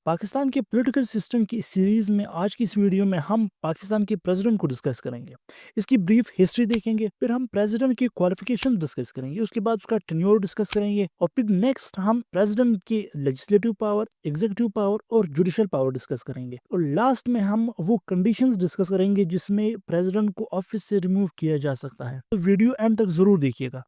पाकिस्तान के political system की series में आज की इस वीडियो में हम पाकिस्तान के प्रेसिडेंट को डिस्कस करेंगे। इसकी ब्रीफ हिस्ट्री देखेंगे, फिर हम प्रेसिडेंट की क्वालिफिकेशन डिस्कस करेंगे, उसके बाद उसका टेन्योर डिस्कस करेंगे और फिर नेक्स्ट हम प्रेसिडेंट के लेजिस्लेटिव पावर, एग्जीक्यूटिव पावर और जुडिशियल पावर डिस्कस करेंगे और लास्ट में हम वो कंडीशंस डिस्कस करेंगे जिसमें प्रेसिडेंट को ऑफिस से रिमूव किया जा सकता है। तो वीडियो एंड तक जरूर देखिएगा।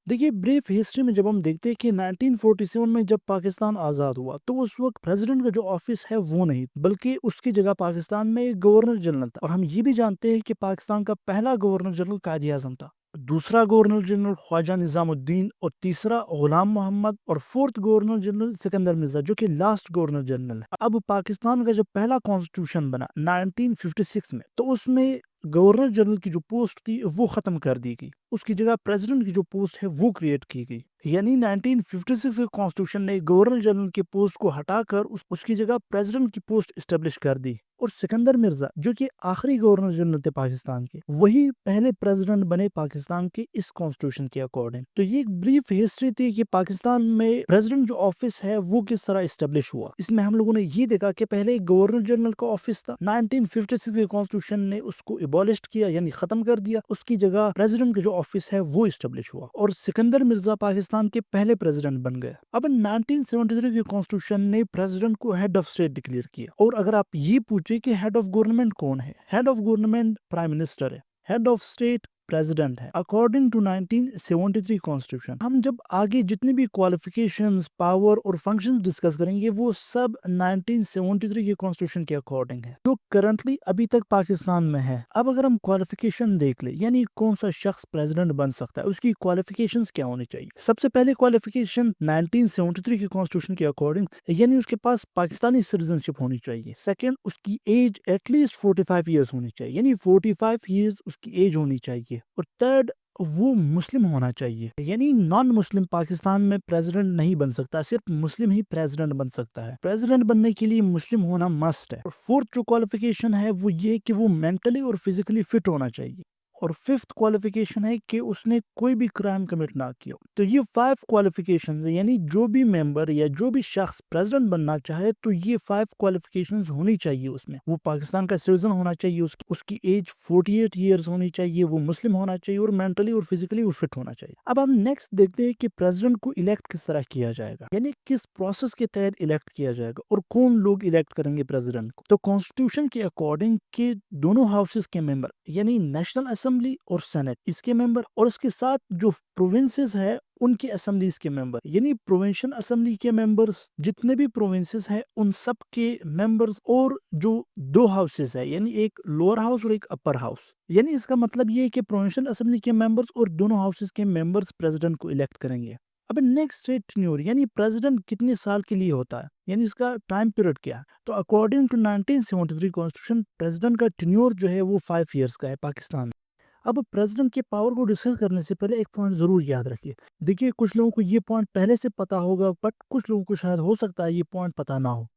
देखिए, ब्रीफ हिस्ट्री में जब हम देखते हैं कि 1947 में जब पाकिस्तान आज़ाद हुआ तो उस वक्त प्रेसिडेंट का जो ऑफिस है वो नहीं, बल्कि उसकी जगह पाकिस्तान में एक गवर्नर जनरल था। और हम ये भी जानते हैं कि पाकिस्तान का पहला गवर्नर जनरल कायद आजम था, दूसरा गवर्नर जनरल ख्वाजा निजामुद्दीन और तीसरा गुलाम मोहम्मद और fourth governor general Sikandar Mirza जो कि लास्ट गवर्नर जनरल है। अब पाकिस्तान का जब पहला कॉन्स्टिट्यूशन बना 1956 में तो उसमें गवर्नर जनरल की जो पोस्ट थी वो खत्म कर दी गई, उसकी जगह प्रेसिडेंट की जो पोस्ट है वो क्रिएट की गई। यानी 1956 के कॉन्स्टिट्यूशन ने गवर्नर जनरल की पोस्ट को हटाकर उसकी जगह प्रेसिडेंट की पोस्ट स्टेब्लिश कर दी और सिकंदर मिर्जा जो कि आखिरी गवर्नर जनरल थे पाकिस्तान के, वही पहले प्रेसिडेंट बने पाकिस्तान के इस कॉन्स्टिट्यूशन के अकॉर्डिंग। तो ये एक ब्रीफ हिस्ट्री थी कि पाकिस्तान में प्रेसिडेंट जो ऑफिस है वो किस तरह स्टेब्लिश हुआ। इसमें हम लोगों ने ये देखा कि पहले गवर्नर जनरल का ऑफिस था, 1956 के कॉन्स्टिट्यूशन ने उसको एबॉलिश किया यानी खत्म कर दिया, उसकी जगह प्रेसिडेंट का जो ऑफिस है वो स्टेब्लिश हुआ और सिकंदर मिर्जा पाकिस्तान के पहले प्रेसिडेंट बन गए। अब 1973 के कॉन्स्टिट्यूशन ने प्रेसिडेंट को हेड ऑफ स्टेट डिक्लेयर किया। और अगर आप ये पूछे कि हेड ऑफ गवर्नमेंट कौन है, head of government prime minister है, हेड ऑफ स्टेट प्रेसिडेंट है अकॉर्डिंग टू 1973 कॉन्स्टिट्यूशन। हम जब आगे जितनी भी क्वालिफिकेशंस, पावर और फंक्शंस डिस्कस करेंगे वो सब 1973 के कॉन्स्टिट्यूशन के अकॉर्डिंग है जो करंटली अभी तक पाकिस्तान में है। अब अगर हम क्वालिफिकेशन देख ले यानी कौन सा शख्स प्रेसिडेंट बन सकता है, उसकी क्वालिफिकेशंस क्या होनी चाहिए। सबसे पहले क्वालिफिकेशन 1973 के कॉन्स्टिट्यूशन के अकॉर्डिंग यानी उसके पास पाकिस्तानी सिटीजनशिप होनी चाहिए। सेकंड, उसकी एज एटलीस्ट 45 ईयर्स होनी चाहिए यानी 45 ईयर्स उसकी एज होनी चाहिए। और थर्ड, वो मुस्लिम होना चाहिए यानी नॉन मुस्लिम पाकिस्तान में प्रेसिडेंट नहीं बन सकता, सिर्फ मुस्लिम ही प्रेसिडेंट बन सकता है। प्रेसिडेंट बनने के लिए मुस्लिम होना मस्ट है। और फोर्थ जो क्वालिफिकेशन है वो ये कि वो मेंटली और फिजिकली फिट होना चाहिए। और फिफ्थ क्वालिफिकेशन है कि उसने कोई भी क्राइम कमिट ना किया। तो ये 5 क्वालिफिकेशंस है यानी जो भी मेंबर या जो भी शख्स प्रेसिडेंट बनना चाहे तो ये 5 क्वालिफिकेशंस होनी चाहिए उसमें। वो पाकिस्तान का सिटीजन होना चाहिए, उसकी एज 48 ईयर्स होनी चाहिए, वो मुस्लिम होना चाहिए और मेंटली और फिजिकली वो फिट होना चाहिए। अब हम नेक्स्ट देखते हैं कि प्रेसिडेंट को इलेक्ट किस तरह किया जाएगा यानी किस प्रोसेस के तहत इलेक्ट किया जाएगा और कौन लोग इलेक्ट करेंगे प्रेसिडेंट को। तो कॉन्स्टिट्यूशन के अकॉर्डिंग के दोनों हाउसेस के मेंबर यानी नेशनल असेंबली और सेनेट इसके मेंबर और इसके साथ जो प्रोविंसेस है उनके असेंबलीज के मेंबर यानी प्रोविंशियल असेंबली के मेंबर्स, जितने भी प्रोविंसेस है उन सब के मेंबर्स और जो 2 हाउसेस है यानी एक लोअर हाउस और एक अपर हाउस। यानी इसका मतलब ये है कि प्रोविंशियल असेंबली के मेंबर्स और दोनों हाउसेस के मेंबर्स प्रेसिडेंट को इलेक्ट करेंगे। अब नेक्स्ट है टेन्योर यानी प्रेसिडेंट कितने साल के लिए होता है यानी इसका टाइम पीरियड क्या है। तो अकॉर्डिंग टू 1973 कॉन्स्टिट्यूशन प्रेसिडेंट का टेन्योर जो है वो 5 ईयर्स का है पाकिस्तान में। अब प्रेसिडेंट के पावर को डिस्कस करने से पहले एक पॉइंट जरूर याद रखिए। देखिए, कुछ लोगों को ये पॉइंट पहले से पता होगा बट कुछ लोगों को शायद हो सकता है ये पॉइंट पता ना हो।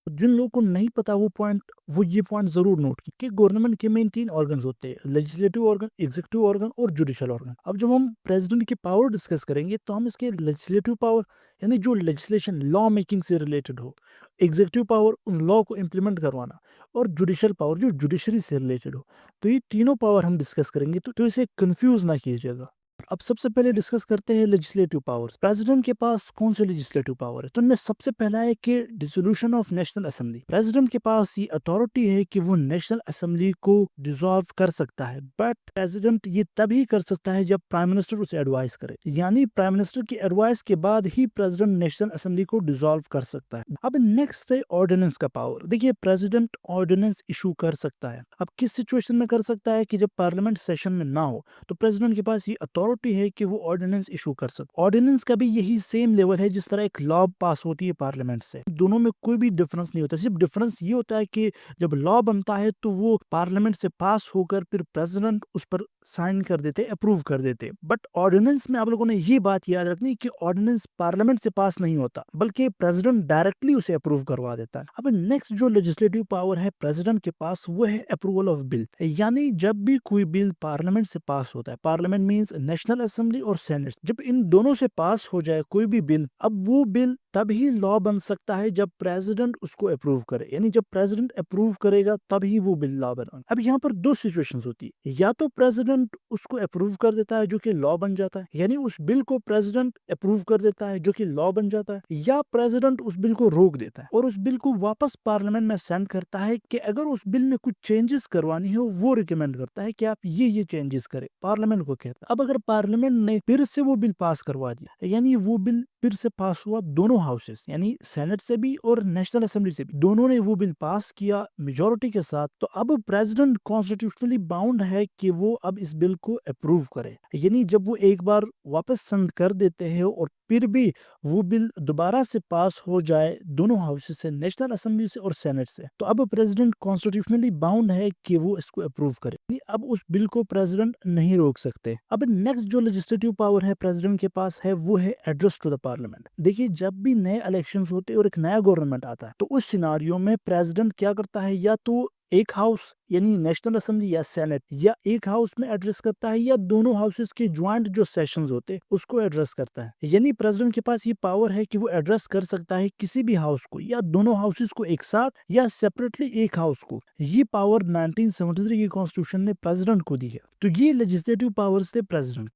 जिन लोगों को नहीं पता वो ये पॉइंट जरूर नोट की कि गवर्नमेंट के मेन 3 ऑर्गन्स होते हैं, लेजिस्लेटिव ऑर्गन, एग्जीक्यूटिव ऑर्गन और जुडिशियल ऑर्गन। अब जब हम प्रेसिडेंट की पावर डिस्कस करेंगे तो हम इसके लेजिस्लेटिव पावर यानी जो लेजिस्लेशन लॉ मेकिंग से रिलेटेड हो, एग्जीक्यूटिव पावर उन लॉ को इम्प्लीमेंट करवाना और जुडिशियल पावर जो जुडिशरी से रिलेटेड हो, तो ये तीनों पावर हम डिस्कस करेंगे तो इसे कंफ्यूज ना कीजिएगा। अब सबसे पहले डिस्कस करते हैं लेजिस्लेटिव पावर्स। प्रेसिडेंट के पास कौन से लेजिस्लेटिव पावर है, तो उनमें सबसे पहला है कि dissolution of national assembly. President के पास ये अथॉरिटी है कि वो नेशनल असेंबली को डिसॉल्व कर सकता है, बट प्रेसिडेंट ये तभी कर सकता है जब प्राइम मिनिस्टर उसे एडवाइस करे यानी प्राइम मिनिस्टर की एडवाइस के बाद ही प्रेसिडेंट नेशनल असेंबली को डिसॉल्व कर सकता है। अब नेक्स्ट है ऑर्डिनेंस का पावर। देखिए, प्रेसिडेंट ऑर्डिनेंस इशू कर सकता है। अब किस सिचुएशन में कर सकता है कि जब पार्लियामेंट सेशन में ना हो तो प्रेसिडेंट के पास ये अथॉरिटी है कि वो ऑर्डिनेंस इशू कर सकते। ऑर्डिनेंस का भी यही सेम लेवल है जिस तरह एक लॉ पास होती है पार्लियामेंट से, दोनों में कोई भी डिफरेंस नहीं होता। सिर्फ डिफरेंस ये होता है कि जब लॉ बनता है तो वो पार्लियामेंट से पास होकर फिर प्रेसिडेंट उस पर साइन कर देते, अप्रूव कर देते। बट ऑर्डिनेंस में आप लोगों ने ये बात याद रखनी कि ऑर्डिनेंस पार्लियामेंट से पास नहीं होता बल्कि प्रेसिडेंट डायरेक्टली उसे अप्रूव करवा देता है। अब नेक्स्ट जो लेजिस्लेटिव पावर है प्रेसिडेंट के पास वो है अप्रूवल ऑफ बिल यानी जब भी कोई बिल पार्लियामेंट से पास होता है, पार्लियामेंट मींस नेशनल असेंबली और सेनेट, जब इन दोनों से पास हो जाए कोई भी बिल, अब वो बिल तभी लॉ बन सकता है जब प्रेसिडेंट उसको अप्रूव करे, यानी जब प्रेसिडेंट अप्रूव करेगा तभी वो बिल लॉ बना। अब यहाँ पर दो सिचुएशंस होती है, या तो प्रेसिडेंट उसको अप्रूव कर देता है जो कि लॉ बन जाता है, यानी उस बिल को प्रेसिडेंट अप्रूव कर देता है जो कि लॉ बन जाता है, या प्रेसिडेंट उस बिल को रोक देता है और उस बिल को वापस पार्लियामेंट में सेंड करता है कि अगर उस बिल में कुछ चेंजेस करवानी हो वो रिकमेंड करता है कि आप ये चेंजेस करें, पार्लियामेंट को कहता है। अब अगर पार्लियामेंट ने फिर से वो बिल पास करवा दिया, यानी वो बिल फिर से पास हुआ, दोनों हाउसेस यानी सेनेट से भी और नेशनल असेंबली से भी, दोनों ने वो बिल पास किया मेजोरिटी के साथ, तो अब प्रेसिडेंट कॉन्स्टिट्यूशनली बाउंड है कि वो अब इस बिल को अप्रूव करे। यानी जब वो एक बार वापस सेंड कर देते हैं और फिर भी वो बिल दोबारा से पास हो जाए दोनों हाउसेस से, नेशनल असेंबली से और सेनेट से, तो अब प्रेसिडेंट कॉन्स्टिट्यूशनली बाउंड है कि वो इसको अप्रूव करे। यानी अब उस बिल को प्रेसिडेंट नहीं रोक सकते। अब नेक्स्ट जो लेजिस्लेटिव पावर है प्रेसिडेंट के पास है वो है एड्रेस टू द पार्लियामेंट। देखिए, जब भी नए इलेक्शंस होते हैं और एक नया गवर्नमेंट आता है तो उस सिनारियो में प्रेसिडेंट क्या करता है, या तो एक हाउस यानी नेशनल असेंबली या सेनेट, या एक हाउस में एड्रेस करता है, या दोनों हाउसेस के ज्वाइंट जो सेशंस होते हैं उसको एड्रेस करता है। यानी प्रेसिडेंट के पास ये पावर है कि वो एड्रेस कर सकता है किसी भी हाउस को, या दोनों हाउसेस को एक साथ, या सेपरेटली एक हाउस को। ये पावर 1973 की कॉन्स्टिट्यूशन ने प्रेसिडेंट को दी है। तो ये लेजिस्लेटिव पावर्स थे प्रेसिडेंट।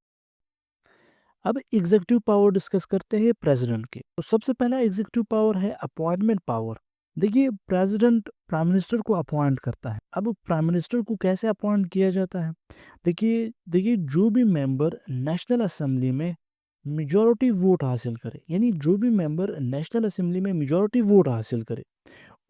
अब एग्जीक्यूटिव पावर डिस्कस करते हैं प्रेसिडेंट के। तो सबसे पहला एग्जीक्यूटिव पावर है अपॉइंटमेंट पावर। देखिए, प्रेसिडेंट प्राइम मिनिस्टर को अपॉइंट करता है। अब प्राइम मिनिस्टर को कैसे अपॉइंट किया जाता है? देखिए देखिए जो भी मेंबर नेशनल असेंबली में मेजॉरिटी वोट हासिल करे, यानी जो भी मेंबर नेशनल असेंबली में मेजॉरिटी वोट हासिल करे,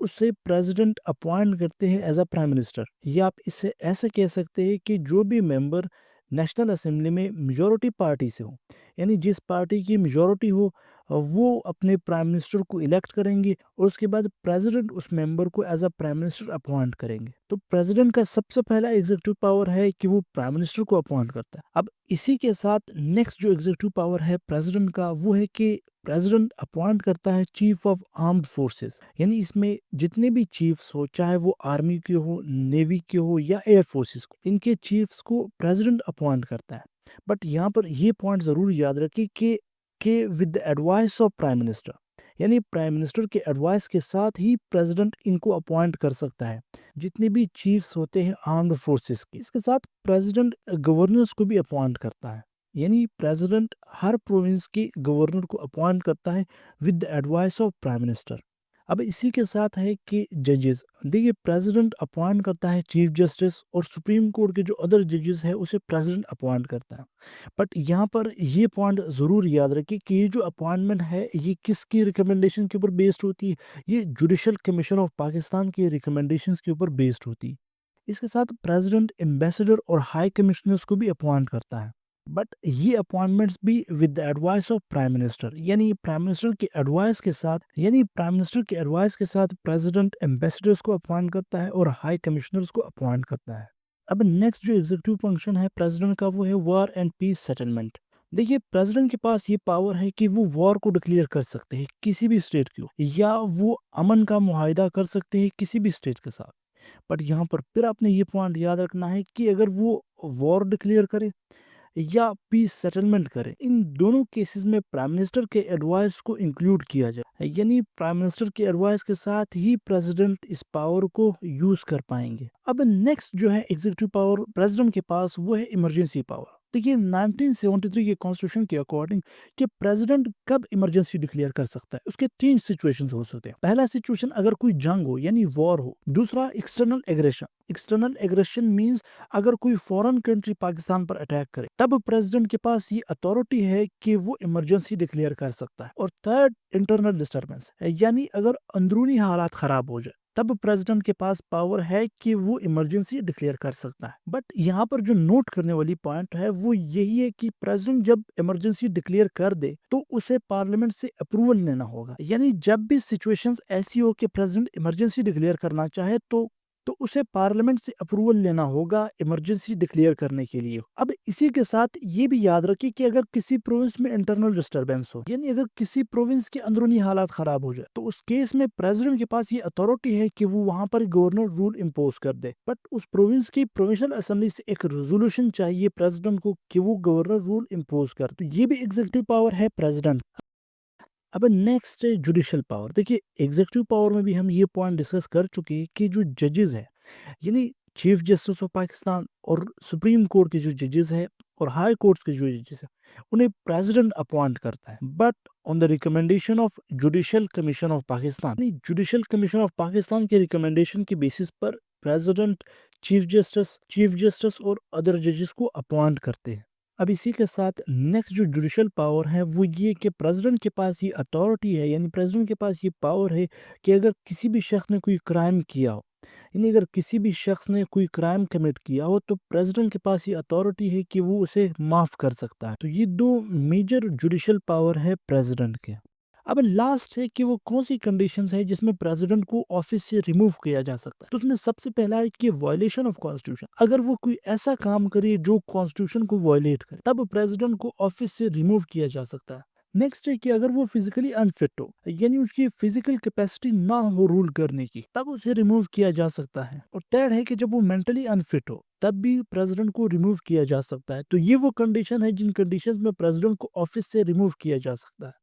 उससे प्रेसिडेंट अपॉइंट करते हैं एज अ प्राइम मिनिस्टर। या आप इससे ऐसे कह सकते हैं कि जो भी मेंबर नेशनल असेंबली में मेजॉरिटी पार्टी से हो, यानी जिस पार्टी की मेजॉरिटी हो, वो अपने प्राइम मिनिस्टर को इलेक्ट करेंगे और उसके बाद प्रेसिडेंट उस मेंबर को as a prime minister appoint करेंगे। तो प्रेसिडेंट का सबसे पहला एग्जीक्यूटिव पावर है कि वो प्राइम मिनिस्टर को अपॉइंट करता है। अब इसी के साथ नेक्स्ट जो एग्जीक्यूटिव पावर है प्रेसिडेंट का वो है कि प्रेसिडेंट अपॉइंट करता है चीफ ऑफ आर्म्ड फोर्सेस। यानी इसमें जितने भी चीफ्स हो, चाहे वो आर्मी के हो, नेवी के हो या एयर फोर्सेस को, इनके चीफ्स को प्रेसिडेंट अपॉइंट करता है। बट यहाँ पर ये पॉइंट जरूर याद रखिए कि with the advice of prime minister, यानी प्राइम मिनिस्टर के एडवाइस के साथ ही प्रेसिडेंट इनको अपॉइंट कर सकता है, जितने भी चीफ्स होते हैं आर्म्ड फोर्सेस के। इसके साथ प्रेसिडेंट गवर्नर्स को भी अपॉइंट करता है, यानी प्रेसिडेंट हर प्रोविंस के गवर्नर को अपॉइंट करता है with the advice of prime minister. अब इसी के साथ है कि जजेस। देखिए, प्रेसिडेंट अपॉइंट करता है चीफ जस्टिस, और सुप्रीम कोर्ट के जो अदर जजेस है उसे प्रेसिडेंट अपॉइंट करता है। बट यहाँ पर ये पॉइंट ज़रूर याद रखिए कि ये जो अपॉइंटमेंट है ये किसकी रिकमेंडेशन के ऊपर बेस्ड होती है? ये जुडिशल कमीशन ऑफ पाकिस्तान के रिकमेंडेशंस के ऊपर बेस्ड होती है। इसके साथ प्रेसिडेंट एम्बेसडर और हाई कमिश्नर्स को भी अपॉइंट करता है। बट ये अपॉइंटमेंट्स भी with the advice of prime minister, यानी प्राइम मिनिस्टर के एडवाइस के साथ, यानी प्राइम मिनिस्टर के एडवाइस के साथ प्रेसिडेंट एम्बेसडर्स को अपॉइंट करता है और हाई कमिश्नर्स को अपॉइंट करता है। अब नेक्स्ट जो एग्जीक्यूटिव फंक्शन है प्रेसिडेंट का वो है वॉर एंड पीस सेटलमेंट। देखिए, प्रेसिडेंट के पास ये पावर है कि वो वॉर को डिक्लेयर कर सकते हैं किसी भी स्टेट को, या वो अमन का मुआहिदा कर सकते हैं किसी भी स्टेट के साथ। बट यहाँ पर फिर आपने ये पॉइंट याद रखना है कि अगर वो वॉर डिक्लेयर करे या पीस सेटलमेंट करे, इन दोनों केसेस में प्राइम मिनिस्टर के एडवाइस को इंक्लूड किया जाए, यानी प्राइम मिनिस्टर के एडवाइस के साथ ही प्रेसिडेंट इस पावर को यूज कर पाएंगे। अब नेक्स्ट जो है एग्जीक्यूटिव पावर प्रेसिडेंट के पास वो है इमरजेंसी पावर। देखिए, 1973 के कॉन्स्टिट्यूशन के अकॉर्डिंग कि प्रेसिडेंट कब इमरजेंसी डिक्लेयर कर सकता है, उसके तीन सिचुएशंस हो सकते हैं। पहला सिचुएशन अगर कोई जंग हो यानी वॉर हो। दूसरा external aggression. External aggression means अगर कोई फॉरेन कंट्री पाकिस्तान पर अटैक करे तब प्रेसिडेंट के पास ये अथॉरिटी है कि वो इमरजेंसी डिक्लेयर कर सकता है। और थर्ड इंटरनल डिस्टर्बेंस, यानी अगर अंदरूनी हालात खराब हो जाए तब प्रेसिडेंट के पास पावर है कि वो इमरजेंसी डिक्लेयर कर सकता है। बट यहाँ पर जो नोट करने वाली पॉइंट है वो यही है कि प्रेसिडेंट जब इमरजेंसी डिक्लेयर कर दे तो उसे पार्लियामेंट से अप्रूवल लेना होगा। यानी जब भी सिचुएशंस ऐसी हो कि प्रेसिडेंट इमरजेंसी डिक्लेयर करना चाहे तो तो उसे पार्लियामेंट से अप्रूवल लेना होगा इमरजेंसी डिक्लेयर करने के लिए। अब इसी के साथ ये भी याद रखिए कि अगर किसी प्रोविंस में इंटरनल डिस्टर्बेंस हो, यानी अगर किसी प्रोविंस के अंदरूनी हालात खराब हो जाए, तो उस केस में प्रेसिडेंट के पास ये अथॉरिटी है कि वो वहां पर गवर्नर रूल इम्पोज कर दे। बट उस प्रोविंस की प्रोविंशियल असेंबली से एक रेजोल्यूशन चाहिए प्रेसिडेंट को कि वो गवर्नर रूल इम्पोज कर। तो ये भी एग्जीक्यूटिव पावर है प्रेसिडेंट। अब नेक्स्ट है जुडिशियल पावर। देखिए, एग्जीक्यूटिव पावर में भी हम ये पॉइंट डिस्कस कर चुके हैं कि जो जजेस है, यानी चीफ जस्टिस ऑफ पाकिस्तान और सुप्रीम कोर्ट के जो जजेस हैं और हाई कोर्ट्स के जो जजेस हैं, उन्हें प्रेसिडेंट अपॉइंट करता है, but on the recommendation of judicial commission of Pakistan. Judicial commission of Pakistan के रिकमेंडेशन के बेसिस पर प्रेसिडेंट चीफ जस्टिस और अदर जजेस को अपॉइंट करते हैं। अब इसी के साथ नेक्स्ट जो जुडिशियल पावर है वो ये कि प्रेसिडेंट के पास ये अथॉरिटी है, यानी प्रेसिडेंट के पास ये पावर है कि अगर किसी भी शख्स ने कोई क्राइम किया हो, यानी अगर किसी भी शख्स ने कोई क्राइम कमिट किया हो, तो प्रेसिडेंट के पास ये अथॉरिटी है कि वो उसे माफ़ कर सकता है। तो ये दो मेजर जुडिशियल पावर है प्रेसिडेंट के। अब लास्ट है कि वो कौन सी कंडीशंस है जिसमें प्रेसिडेंट को ऑफिस से रिमूव किया जा सकता है। तो उसमें सबसे पहला है कि वायलेशन ऑफ कॉन्स्टिट्यूशन। अगर वो कोई ऐसा काम करे जो कॉन्स्टिट्यूशन को वायलेट करे, तब प्रेसिडेंट को ऑफिस से रिमूव किया जा सकता है। नेक्स्ट है कि अगर वो फिजिकली अनफिट हो, यानी उसकी फिजिकल कैपेसिटी ना हो रूल करने की, तब उसे रिमूव किया जा सकता है। और थर्ड है कि जब वो मेंटली अनफिट हो, तब भी प्रेसिडेंट को रिमूव किया जा सकता है। तो ये वो कंडीशन है जिन कंडीशंस में प्रेसिडेंट को ऑफिस से रिमूव किया जा सकता है।